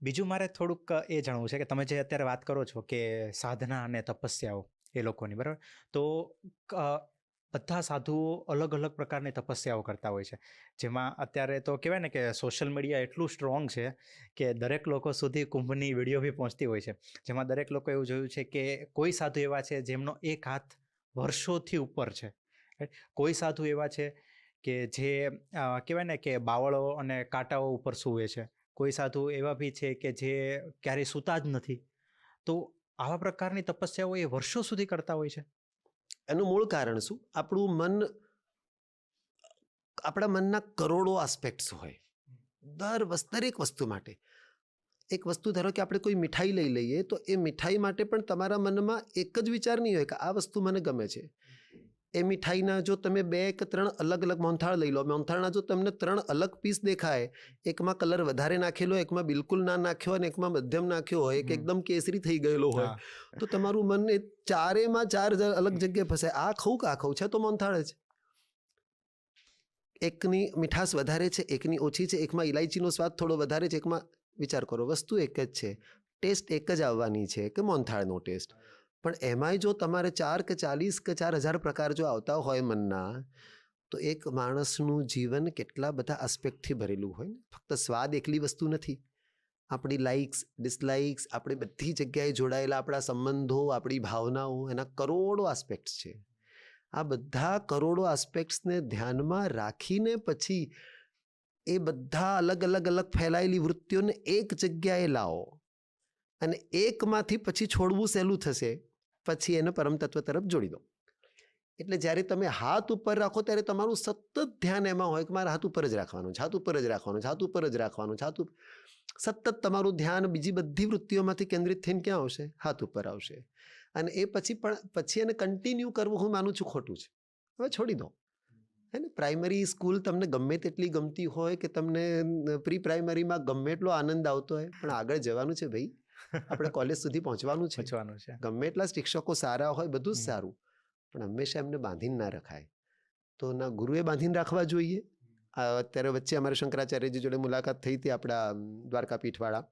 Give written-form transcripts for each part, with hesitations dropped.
બીજું મારે થોડુંક એ જાણવું છે કે તમે જે અત્યારે વાત કરો છો કે સાધના અને તપસ્યાઓ એ લોકોની, બરાબર? તો બધા સાધુઓ અલગ અલગ પ્રકારની તપસ્યાઓ કરતા હોય છે, જેમાં અત્યારે તો કહેવાય ને કે સોશિયલ મીડિયા એટલું સ્ટ્રોંગ છે કે દરેક લોકો સુધી કુંભની વિડીયો બી પહોંચતી હોય છે, જેમાં દરેક લોકો એવું જોયું છે કે કોઈ સાધુ એવા છે જેમનો એક હાથ વર્ષોથી ઉપર છે, right? કોઈ સાધુ એવા છે કે જે કહેવાય ને કે બાવળો અને કાંટાઓ ઉપર સૂવે છે, કોઈ સાધુ એવા બી છે કે જે ક્યારેય સૂતા જ નથી. તો આવા પ્રકારની તપસ્યાઓ એ વર્ષો સુધી કરતા હોય છે. એનું મૂળ કારણ શું? આપણું મન, આપણા મનના કરોડો આસ્પેક્ટ્સ હોય દરેક વસ્તુ માટે. એક વસ્તુ ધારો કે આપણે કોઈ મીઠાઈ લઈ લઈએ, તો એ મીઠાઈ માટે પણ તમારા મનમાં એક જ વિચાર નહીં હોય કે આ વસ્તુ મને ગમે છે. એ મીઠાઈના જો તમે 2 કે 3 અલગ અલગ મોહનથાળ લઈ લો, મોહનથાળના જો તમને 3 અલગ પીસ દેખાય, એકમાં કલર વધારે નાખેલો, એકમાં બિલકુલ ના નાખ્યો અને એકમાં મધ્યમ નાખ્યો હોય, એક એકદમ કેસરી થઈ ગયેલો હોય, તો તમારું મન એ ચારેમાં 4 અલગ જગ્યાએ ફસાય. આ ખાવું કે આ ખાવું છે, તો મોહનથાળ જ. એકની મીઠાશ વધારે છે, એકની ઓછી છે, એકમાં ઇલાયચીનો સ્વાદ થોડો વધારે છે, એકમાં, વિચાર કરો, વસ્તુ એક જ છે, ટેસ્ટ એક જ આવવાની છે કે મોહનથાળનો ટેસ્ટ. પણ એમાંય જો તમારે 4 કે 40 કે 4000 પ્રકાર જો આવતા હોય મનના, તો એક માણસનું જીવન કેટલા બધા આસ્પેક્ટથી ભરેલું હોય. ફક્ત સ્વાદ એકલી વસ્તુ નથી. આપણી લાઇક્સ, ડિસલાઇક્સ, આપણે બધી જગ્યાએ જોડાયેલા આપણા સંબંધો, આપણી ભાવનાઓ, એના કરોડો આસ્પેક્ટ્સ છે. આ બધા કરોડો આસ્પેક્ટ્સને ધ્યાનમાં રાખીને પછી એ બધા અલગ અલગ અલગ ફેલાયેલી વૃત્તિઓને એક જગ્યાએ લાવો અને એકમાંથી પછી છોડવું સહેલું થશે, પછી એને પરમ તત્વ તરફ જોડી દો. એટલે જ્યારે તમે હાથ ઉપર રાખો ત્યારે તમારું સતત ધ્યાન એમાં હોય કે મારા હાથ ઉપર જ રાખવાનું, હાથ ઉપર જ રાખવાનું, હાથ ઉપર જ રાખવાનું, સતત તમારું ધ્યાન બીજી બધી વૃત્તિઓમાંથી કેન્દ્રિત થઈને ક્યાં આવશે? હાથ ઉપર આવશે. અને એ પછી એને કન્ટિન્યુ કરવું, હું માનું છું, ખોટું છે. હવે છોડી દો. હે ને? પ્રાઇમરી સ્કૂલ તમને ગમે તેટલી ગમતી હોય કે તમને પ્રી પ્રાઇમરીમાં ગમે એટલો આનંદ આવતો હોય, પણ આગળ જવાનું છે ભાઈ. આપણે કોલેજ સુધી પહોંચવાનું છે. ગમે એટલા શિક્ષકો સારા હોય, બધું જ સારું, પણ હંમેશા એમને બાંધીને ના રખાય. તો ના ગુરુએ બાંધીને રાખવા જોઈએ. અત્યારે વચ્ચે અમારે શંકરાચાર્યજી જોડે મુલાકાત થઈ હતી, આપણા દ્વારકા પીઠવાળા.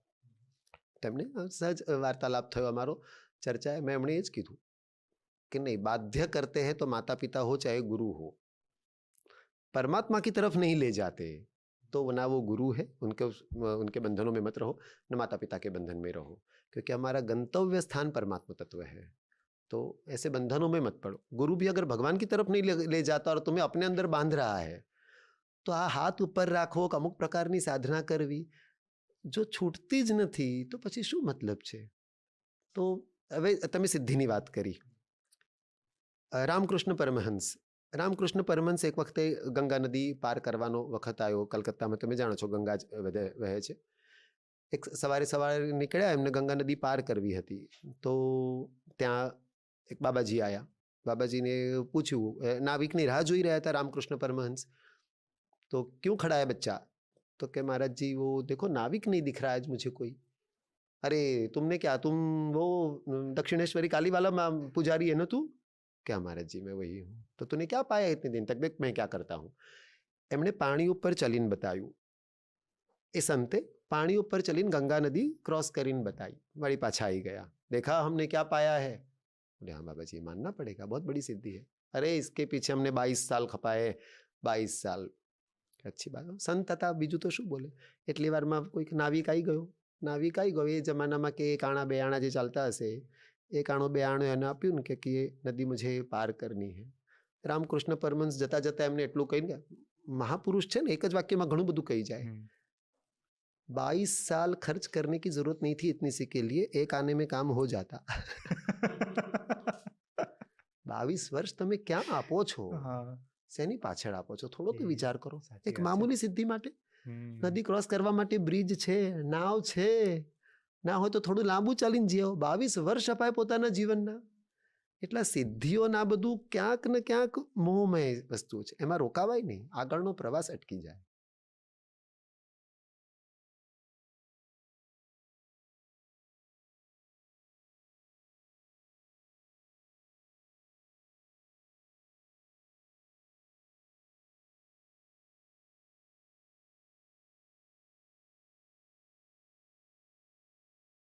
તેમને સહજ વાર્તાલાપ થયો અમારો, ચર્ચા. મેં એમણે એ જ કીધું कि नहीं, बाध्य करते हैं तो माता पिता हो चाहे गुरु हो, परमात्मा की तरफ नहीं ले जाते, तो ना वो गुरु है, उनके बंधनों में मत रहो, न माता पिता के बंधन में रहो, क्योंकि हमारा गंतव्य स्थान परमात्मा तत्व है. तो ऐसे बंधनों में मत पड़ो. गुरु भी अगर भगवान की तरफ नहीं ले जाता और तुम्हें अपने अंदर बांध रहा है, तो આ હાથ ઉપર રાખવો, અમુક પ્રકારની સાધના કરવી, જો છૂટતી જ નથી તો પછી શું મતલબ છે? તો હવે તમે સિદ્ધિની વાત કરી. રામકૃષ્ણ પરમહંસ એક વખતે ગંગા નદી પાર કરવાનો વખત આવ્યો. કલકત્તામાં તમે જાણો છો ગંગા જ વહે છે. એક સવારે નીકળ્યા, એમને ગંગા નદી પાર કરવી હતી. તો ત્યાં એક બાબાજી આવ્યા. બાબાજીને પૂછ્યું, નાવિકની રાહ જોઈ રહ્યા હતા રામકૃષ્ણ परमहंस. तो क्यों खड़ा है बच्चा? तो क्या महाराज जी, वो देखो नाविक नहीं दिख रहा है आज मुझे कोई. अरे तुमने क्या, तुम वो दक्षिणेश्वरी काली वाला पुजारी है ना तू? क्या महाराज जी, मैं वही हूँ. तो तूने क्या पाया इतने दिन तक? देख मैं क्या करता हूँ. એમણે પાણી ઉપર ચલીને બતાવ્યું. એ સંતે પાણી ઉપર ચલીને ગંગા નદી ક્રોસ કરીને બતાવી, વળી પાછા આવી ગયા. देखा हमने क्या पाया है? बोले हाँ बाबा जी, मानना पड़ेगा, बहुत बड़ी सिद्धि है. अरे इसके पीछे हमने 22 साल खपाए, 22 साल. अच्छी बात. સંત હતા, બીજું તો શું બોલે. એટલી વારમાં કોઈક નાવિક આવી ગયો. એ જમાનામાં કે કાણા બેયાણા જે ચાલતા હશે, એ કાણો બેયાણો એને આપ્યું ને કે એ નદી મુझे પાર કરनी है. રામકૃષ્ણ પરમહંસ જતા જતા એમને એટલું કહીને, महापुरुष છે ને, એક જ વાક્યમાં ઘણું બધું કહી જાય. 22 साल खर्च करने की जरूरत नहीं थी इतनी सी के लिए, एक आने में काम हो जाता. 22 વર્ષ તમે ક્યાં આપો છો? શેની પાછળ આપો છો? થોડો તો વિચાર કરો. એક મામૂલી સિદ્ધિ માટે, નદી ક્રોસ કરવા માટે બ્રિજ છે, નાવ છે, ના હોય તો થોડું લાંબુ ચાલીને જીવો. 22 વર્ષ અપાય પોતાના જીવનના. એટલા સિદ્ધિઓના બધું ક્યાંક ને ક્યાંક મોહમય વસ્તુ છે, એમાં રોકાવાય નહીં, આગળનો પ્રવાસ અટકી જાય.